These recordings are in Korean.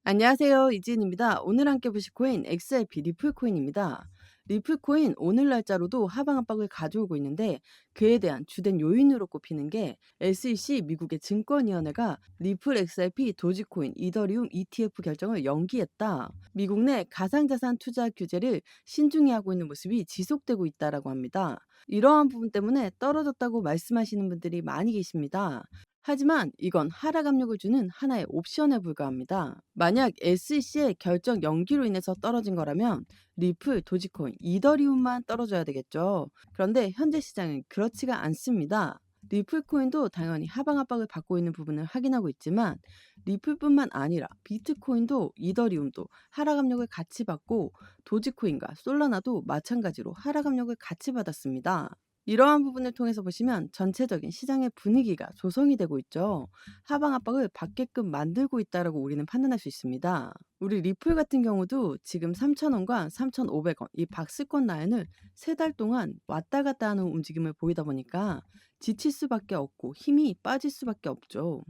안녕하세요. 이지은입니다. 오늘 함께 보실 코인 XRP 리플 코인입니다. 리플 코인 오늘 날짜로도 하방 압박을 가져오고 있는데 그에 대한 주된 요인으로 꼽히는 게 SEC 미국의 증권위원회가 리플 XRP 도지코인 이더리움 ETF 결정을 연기했다. 미국 내 가상자산 투자 규제를 신중히 하고 있는 모습이 지속되고 있다라고 합니다. 이러한 부분 때문에 떨어졌다고 말씀하시는 분들이 많이 계십니다. 하지만 이건 하락 압력을 주는 하나의 옵션에 불과합니다. 만약 SEC의 결정 연기로 인해서 떨어진 거라면 리플, 도지코인, 이더리움만 떨어져야 되겠죠. 그런데 현재 시장은 그렇지가 않습니다. 리플 코인도 당연히 하방 압박을 받고 있는 부분을 확인하고 있지만 리플뿐만 아니라 비트코인도 이더리움도 하락 압력을 같이 받고 도지코인과 솔라나도 마찬가지로 하락 압력을 같이 받았습니다. 이러한 부분을 통해서 보시면 전체적인 시장의 분위기가 조성이 되고 있죠. 하방 압박을 받게끔 만들고 있다라고 우리는 판단할 수 있습니다. 우리 리플 같은 경우도 지금 3,000원과 3,500원 이 박스권 라인을 3달 동안 왔다 갔다 하는 움직임을 보이다 보니까 지칠 수밖에 없고 힘이 빠질 수밖에 없죠.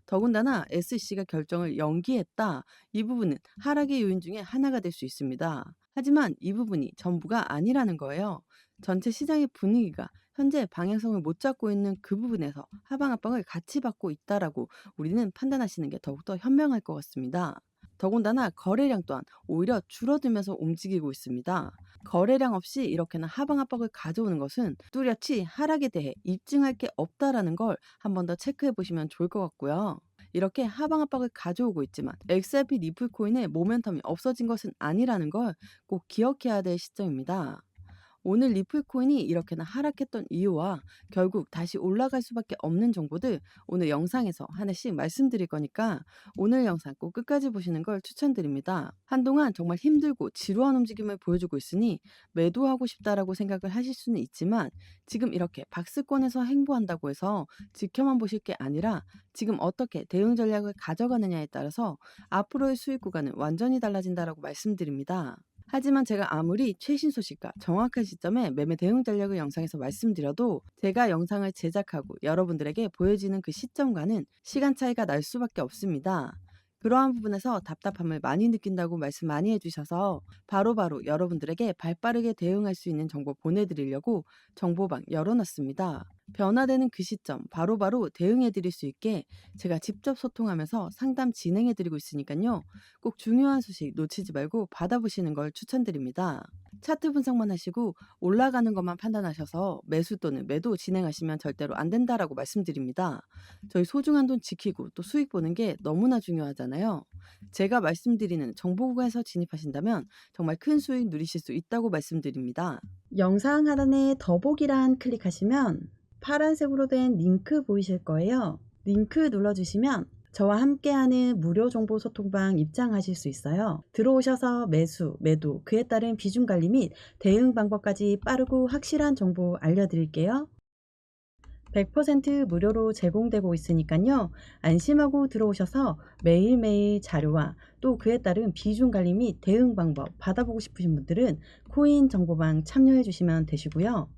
더군다나 SC가 결정을 연기했다. 이 부분은 하락의 요인 중에 하나가 될 수 있습니다. 하지만 이 부분이 전부가 아니라는 거예요. 전체 시장의 분위기가 현재 방향성을 못 잡고 있는 그 부분에서 하방 압박을 같이 받고 있다라고 우리는 판단하시는 게 더욱더 현명할 것 같습니다. 더군다나 거래량 또한 오히려 줄어들면서 움직이고 있습니다. 거래량 없이 이렇게나 하방 압박을 가져오는 것은 뚜렷이 하락에 대해 입증할 게 없다라는 걸 한 번 더 체크해 보시면 좋을 것 같고요. 이렇게 하방 압박을 가져오고 있지만 XRP 리플 코인의 모멘텀이 없어진 것은 아니라는 걸 꼭 기억해야 될 시점입니다. 오늘 리플 코인이 이렇게나 하락했던 이유와 결국 다시 올라갈 수밖에 없는 정보들 오늘 영상에서 하나씩 말씀드릴 거니까 오늘 영상 꼭 끝까지 보시는 걸 추천드립니다. 한동안 정말 힘들고 지루한 움직임을 보여주고 있으니 매도하고 싶다라고 생각을 하실 수는 있지만 지금 이렇게 박스권에서 행보한다고 해서 지켜만 보실 게 아니라 지금 어떻게 대응 전략을 가져가느냐에 따라서 앞으로의 수익 구간은 완전히 달라진다라고 말씀드립니다. 하지만 제가 아무리 최신 소식과 정확한 시점에 매매 대응 전략을 영상에서 말씀드려도 제가 영상을 제작하고 여러분들에게 보여지는 그 시점과는 시간 차이가 날 수밖에 없습니다. 그러한 부분에서 답답함을 많이 느낀다고 말씀 많이 해주셔서 바로바로 여러분들에게 발빠르게 대응할 수 있는 정보 보내드리려고 정보방 열어놨습니다. 변화되는 그 시점 바로바로 대응해 드릴 수 있게 제가 직접 소통하면서 상담 진행해 드리고 있으니까요. 꼭 중요한 소식 놓치지 말고 받아보시는 걸 추천드립니다. 차트 분석만 하시고 올라가는 것만 판단하셔서 매수 또는 매도 진행하시면 절대로 안 된다라고 말씀드립니다. 저희 소중한 돈 지키고 또 수익 보는 게 너무나 중요하잖아요. 제가 말씀드리는 정보국에서 진입하신다면 정말 큰 수익 누리실 수 있다고 말씀드립니다. 영상 하단에 더보기란 클릭하시면 파란색으로 된 링크 보이실 거예요. 링크 눌러주시면 저와 함께하는 무료 정보 소통방 입장하실 수 있어요. 들어오셔서 매수, 매도, 그에 따른 비중 관리 및 대응 방법까지 빠르고 확실한 정보 알려드릴게요. 100% 무료로 제공되고 있으니까요. 안심하고 들어오셔서 매일매일 자료와 또 그에 따른 비중 관리 및 대응 방법 받아보고 싶으신 분들은 코인 정보방 참여해 주시면 되시고요.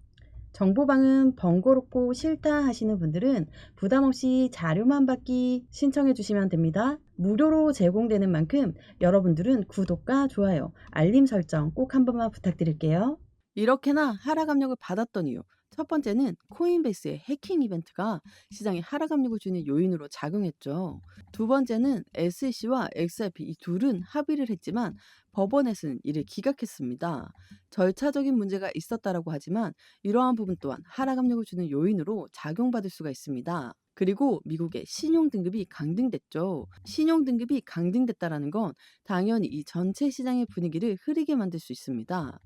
정보방은 번거롭고 싫다 하시는 분들은 부담 없이 자료만 받기 신청해 주시면 됩니다. 무료로 제공되는 만큼 여러분들은 구독과 좋아요, 알림 설정 꼭 한 번만 부탁드릴게요. 이렇게나 하락 압력을 받았던 이유. 첫 번째는 코인베이스의 해킹 이벤트가 시장에 하락 압력을 주는 요인으로 작용했죠. 두 번째는 SEC와 XRP 이 둘은 합의를 했지만 법원에서는 이를 기각했습니다. 절차적인 문제가 있었다라고 하지만 이러한 부분 또한 하락 압력을 주는 요인으로 작용받을 수가 있습니다. 그리고 미국의 신용 등급이 강등됐죠. 신용 등급이 강등됐다라는 건 당연히 이 전체 시장의 분위기를 흐리게 만들 수 있습니다.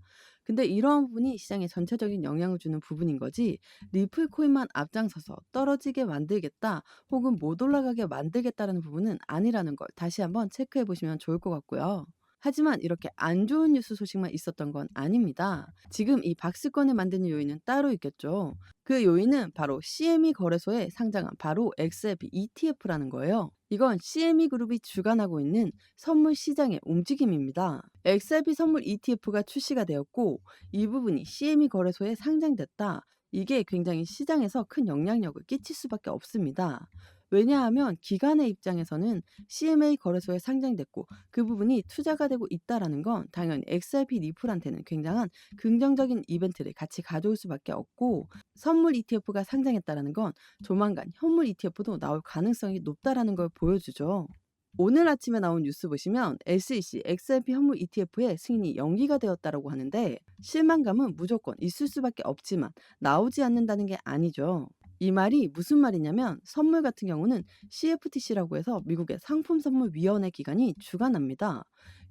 근데 이러한 부분이 시장에 전체적인 영향을 주는 부분인 거지 리플 코인만 앞장서서 떨어지게 만들겠다 혹은 못 올라가게 만들겠다라는 부분은 아니라는 걸 다시 한번 체크해 보시면 좋을 것 같고요. 하지만 이렇게 안 좋은 뉴스 소식만 있었던 건 아닙니다. 지금 이 박스권을 만드는 요인은 따로 있겠죠. 그 요인은 바로 CME 거래소에 상장한 바로 XRP ETF라는 거예요. 이건 CME 그룹이 주관하고 있는 선물 시장의 움직임입니다. XRP 선물 ETF가 출시가 되었고 이 부분이 CME 거래소에 상장됐다. 이게 굉장히 시장에서 큰 영향력을 끼칠 수밖에 없습니다. 왜냐하면 기관의 입장에서는 CMA 거래소에 상장됐고 그 부분이 투자가 되고 있다라는 건 당연히 XRP 리플한테는 굉장한 긍정적인 이벤트를 같이 가져올 수밖에 없고, 선물 ETF가 상장했다라는 건 조만간 현물 ETF도 나올 가능성이 높다라는 걸 보여주죠. 오늘 아침에 나온 뉴스 보시면 SEC XRP 현물 ETF의 승인이 연기가 되었다라고 하는데, 실망감은 무조건 있을 수밖에 없지만 나오지 않는다는 게 아니죠. 이 말이 무슨 말이냐면, 선물 같은 경우는 CFTC라고 해서 미국의 상품선물위원회 기관이 주관합니다.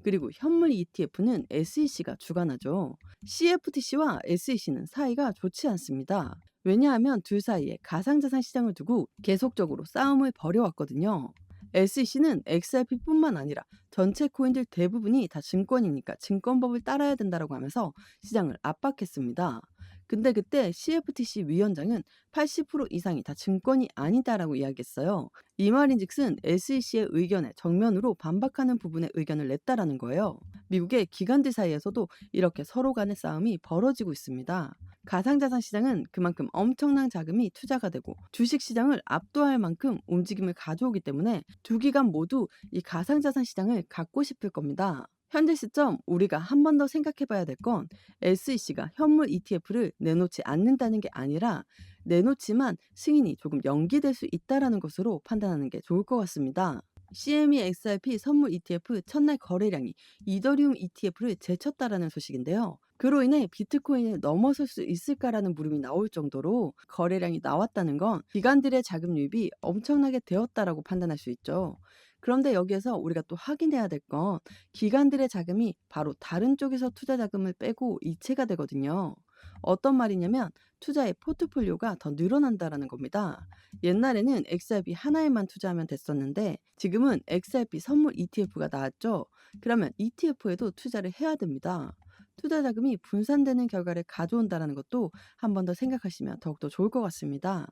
그리고 현물 ETF는 SEC가 주관하죠. CFTC와 SEC는 사이가 좋지 않습니다. 왜냐하면 둘 사이에 가상자산 시장을 두고 계속적으로 싸움을 벌여왔거든요. SEC는 XRP뿐만 아니라 전체 코인들 대부분이 다 증권이니까 증권법을 따라야 된다라고 하면서 시장을 압박했습니다. 근데 그때 CFTC 위원장은 80% 이상이 다 증권이 아니다라고 이야기했어요. 이 말인즉슨 SEC의 의견에 정면으로 반박하는 부분의 의견을 냈다라는 거예요. 미국의 기관들 사이에서도 이렇게 서로 간의 싸움이 벌어지고 있습니다. 가상자산 시장은 그만큼 엄청난 자금이 투자가 되고 주식 시장을 압도할 만큼 움직임을 가져오기 때문에 두 기관 모두 이 가상자산 시장을 갖고 싶을 겁니다. 현재 시점 우리가 한 번 더 생각해 봐야 될 건, SEC가 현물 ETF를 내놓지 않는다는 게 아니라 내놓지만 승인이 조금 연기될 수 있다라는 것으로 판단하는 게 좋을 것 같습니다. CME XRP 선물 ETF 첫날 거래량이 이더리움 ETF를 제쳤다라는 소식인데요. 그로 인해 비트코인을 넘어설 수 있을까라는 물음이 나올 정도로 거래량이 나왔다는 건 기관들의 자금 유입이 엄청나게 되었다라고 판단할 수 있죠. 그런데 여기에서 우리가 또 확인해야 될 건, 기관들의 자금이 바로 다른 쪽에서 투자 자금을 빼고 이체가 되거든요. 어떤 말이냐면 투자의 포트폴리오가 더 늘어난다라는 겁니다. 옛날에는 XRP 하나에만 투자하면 됐었는데 지금은 XRP 선물 ETF가 나왔죠. 그러면 ETF에도 투자를 해야 됩니다. 투자 자금이 분산되는 결과를 가져온다는 것도 한 번 더 생각하시면 더욱더 좋을 것 같습니다.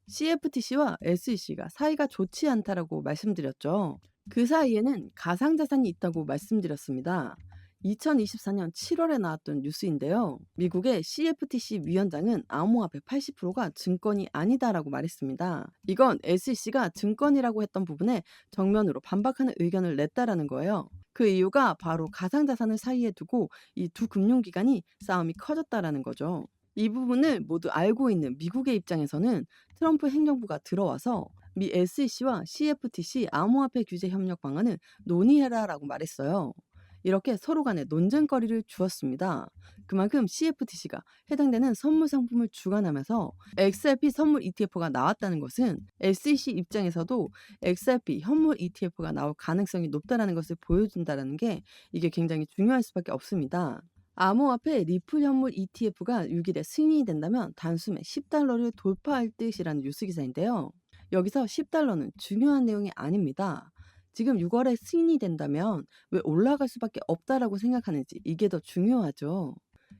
CFTC와 SEC가 사이가 좋지 않다라고 말씀드렸죠. 그 사이에는 가상자산이 있다고 말씀드렸습니다. 2024년 7월에 나왔던 뉴스인데요. 미국의 CFTC 위원장은 암호화폐 80%가 증권이 아니다라고 말했습니다. 이건 SEC가 증권이라고 했던 부분에 정면으로 반박하는 의견을 냈다라는 거예요. 그 이유가 바로 가상자산을 사이에 두고 이 두 금융기관이 싸움이 커졌다라는 거죠. 이 부분을 모두 알고 있는 미국의 입장에서는 트럼프 행정부가 들어와서 미 SEC와 CFTC 암호화폐 규제 협력 방안을 논의해라라고 말했어요. 이렇게 서로 간에 논쟁거리를 주었습니다. 그만큼 CFTC가 해당되는 선물 상품을 주관하면서 XRP 선물 ETF가 나왔다는 것은 SEC 입장에서도 XRP 현물 ETF가 나올 가능성이 높다는 것을 보여준다는 게, 이게 굉장히 중요할 수밖에 없습니다. 암호화폐 리플 현물 ETF가 6일에 승인이 된다면 단숨에 $10를 돌파할 듯이라는 뉴스 기사인데요. 여기서 $10는 중요한 내용이 아닙니다. 지금 6월에 승인이 된다면 왜 올라갈 수밖에 없다라고 생각하는지, 이게 더 중요하죠.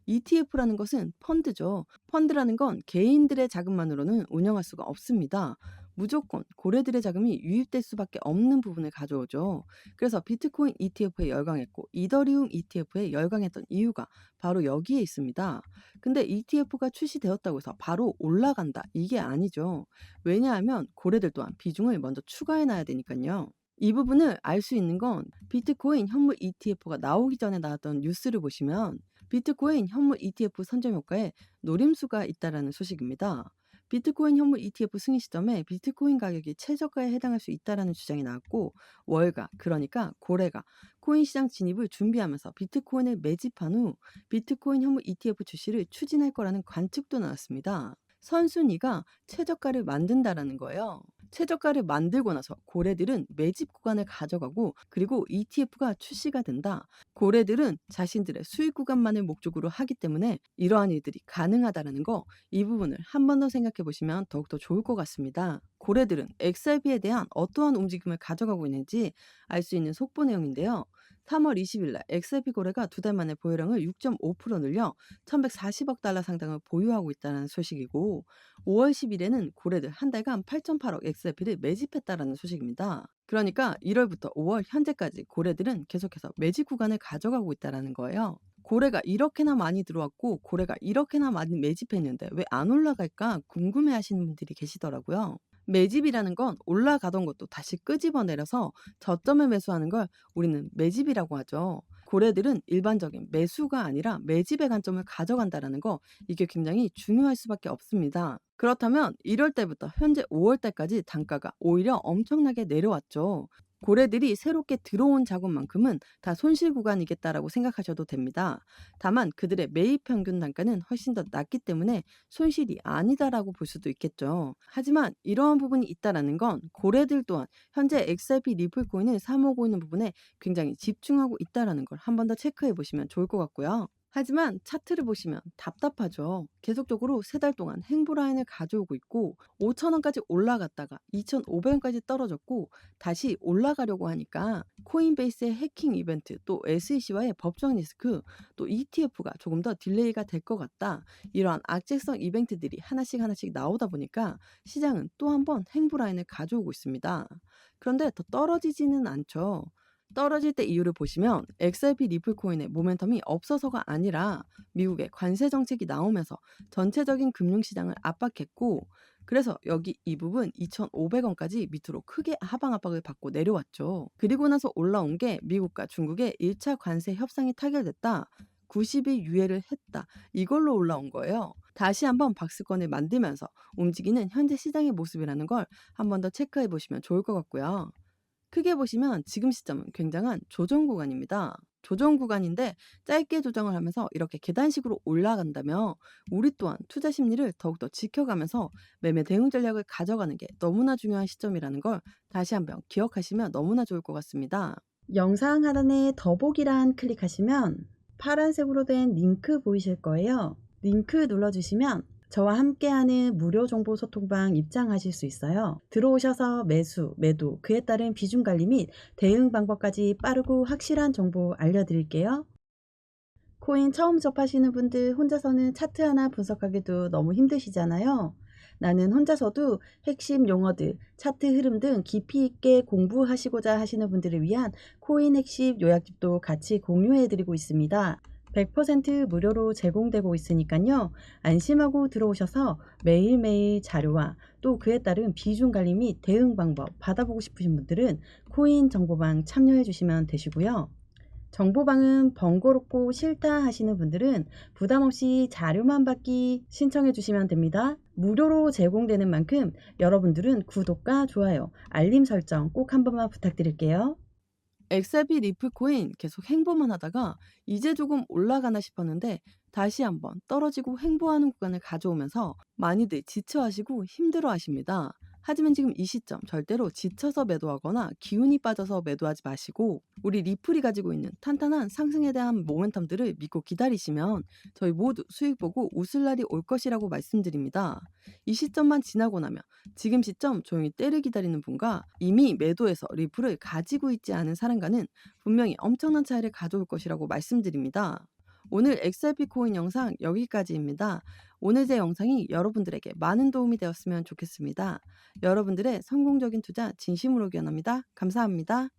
ETF라는 것은 펀드죠. 펀드라는 건 개인들의 자금만으로는 운영할 수가 없습니다. 무조건 고래들의 자금이 유입될 수밖에 없는 부분을 가져오죠. 그래서 비트코인 ETF에 열광했고 이더리움 ETF에 열광했던 이유가 바로 여기에 있습니다. 근데 ETF가 출시되었다고 해서 바로 올라간다, 이게 아니죠. 왜냐하면 고래들 또한 비중을 먼저 추가해놔야 되니까요. 이 부분을 알 수 있는 건 비트코인 현물 ETF가 나오기 전에 나왔던 뉴스를 보시면 비트코인 현물 ETF 선점 효과에 노림수가 있다라는 소식입니다. 비트코인 현물 ETF 승인 시점에 비트코인 가격이 최저가에 해당할 수 있다라는 주장이 나왔고, 월가, 그러니까 고래가 코인 시장 진입을 준비하면서 비트코인을 매집한 후 비트코인 현물 ETF 출시를 추진할 거라는 관측도 나왔습니다. 선순위가 최저가를 만든다라는 거예요. 최저가를 만들고 나서 고래들은 매집 구간을 가져가고, 그리고 ETF가 출시가 된다. 고래들은 자신들의 수익 구간만을 목적으로 하기 때문에 이러한 일들이 가능하다는 거, 이 부분을 한 번 더 생각해 보시면 더욱더 좋을 것 같습니다. 고래들은 XRP에 대한 어떠한 움직임을 가져가고 있는지 알 수 있는 속보 내용인데요. 3월 20일 날 XRP 고래가 두 달 만에 보유량을 6.5% 늘려 $1140억 상당을 보유하고 있다는 소식이고, 5월 10일에는 고래들 한 달간 8.8억 XRP를 매집했다라는 소식입니다. 그러니까 1월부터 5월 현재까지 고래들은 계속해서 매집 구간을 가져가고 있다라는 거예요. 고래가 이렇게나 많이 들어왔고 고래가 이렇게나 많이 매집했는데 왜 안 올라갈까 궁금해 하시는 분들이 계시더라고요. 매집이라는 건 올라가던 것도 다시 끄집어내려서 저점에 매수하는 걸 우리는 매집이라고 하죠. 고래들은 일반적인 매수가 아니라 매집의 관점을 가져간다라는 거, 이게 굉장히 중요할 수밖에 없습니다. 그렇다면 이럴 때부터 현재 5월 달까지 단가가 오히려 엄청나게 내려왔죠. 고래들이 새롭게 들어온 자금만큼은 다 손실 구간이겠다라고 생각하셔도 됩니다. 다만 그들의 매입 평균 단가는 훨씬 더 낮기 때문에 손실이 아니다라고 볼 수도 있겠죠. 하지만 이러한 부분이 있다라는 건 고래들 또한 현재 XRP 리플 코인을 사모으고 있는 부분에 굉장히 집중하고 있다라는 걸 한 번 더 체크해 보시면 좋을 것 같고요. 하지만 차트를 보시면 답답하죠. 계속적으로 3달 동안 행보 라인을 가져오고 있고 5,000원까지 올라갔다가 2,500원까지 떨어졌고 다시 올라가려고 하니까 코인베이스의 해킹 이벤트, 또 SEC와의 법정 리스크, 또 ETF가 조금 더 딜레이가 될 것 같다. 이러한 악재성 이벤트들이 하나씩 하나씩 나오다 보니까 시장은 또 한 번 행보 라인을 가져오고 있습니다. 그런데 더 떨어지지는 않죠. 떨어질 때 이유를 보시면 XRP 리플 코인의 모멘텀이 없어서가 아니라 미국의 관세 정책이 나오면서 전체적인 금융시장을 압박했고, 그래서 여기 이 부분 2,500원까지 밑으로 크게 하방 압박을 받고 내려왔죠. 그리고 나서 올라온 게 미국과 중국의 1차 관세 협상이 타결됐다. 90일 유예를 했다. 이걸로 올라온 거예요. 다시 한번 박스권을 만들면서 움직이는 현재 시장의 모습이라는 걸 한 번 더 체크해 보시면 좋을 것 같고요. 크게 보시면 지금 시점은 굉장한 조정 구간입니다. 조정 구간인데 짧게 조정을 하면서 이렇게 계단식으로 올라간다면 우리 또한 투자 심리를 더욱더 지켜가면서 매매 대응 전략을 가져가는 게 너무나 중요한 시점이라는 걸 다시 한번 기억하시면 너무나 좋을 것 같습니다. 영상 하단에 더보기란 클릭하시면 파란색으로 된 링크 보이실 거예요. 링크 눌러주시면 저와 함께하는 무료 정보 소통방 입장하실 수 있어요. 들어오셔서 매수, 매도, 그에 따른 비중 관리 및 대응 방법까지 빠르고 확실한 정보 알려드릴게요. 코인 처음 접하시는 분들 혼자서는 차트 하나 분석하기도 너무 힘드시잖아요. 나는 혼자서도 핵심 용어들, 차트 흐름 등 깊이 있게 공부하시고자 하시는 분들을 위한 코인 핵심 요약집도 같이 공유해드리고 있습니다. 100% 무료로 제공되고 있으니까요. 안심하고 들어오셔서 매일매일 자료와 또 그에 따른 비중 관리 및 대응 방법 받아보고 싶으신 분들은 코인 정보방 참여해 주시면 되시고요. 정보방은 번거롭고 싫다 하시는 분들은 부담없이 자료만 받기 신청해 주시면 됩니다. 무료로 제공되는 만큼 여러분들은 구독과 좋아요, 알림 설정 꼭 한 번만 부탁드릴게요. XRP 리플 코인 계속 행보만 하다가 이제 조금 올라가나 싶었는데 다시 한번 떨어지고 행보하는 구간을 가져오면서 많이들 지쳐하시고 힘들어하십니다. 하지만 지금 이 시점 절대로 지쳐서 매도하거나 기운이 빠져서 매도하지 마시고 우리 리플이 가지고 있는 탄탄한 상승에 대한 모멘텀들을 믿고 기다리시면 저희 모두 수익 보고 웃을 날이 올 것이라고 말씀드립니다. 이 시점만 지나고 나면 지금 시점 조용히 때를 기다리는 분과 이미 매도해서 리플을 가지고 있지 않은 사람과는 분명히 엄청난 차이를 가져올 것이라고 말씀드립니다. 오늘 XRP 코인 영상 여기까지입니다. 오늘 제 영상이 여러분들에게 많은 도움이 되었으면 좋겠습니다. 여러분들의 성공적인 투자 진심으로 기원합니다. 감사합니다.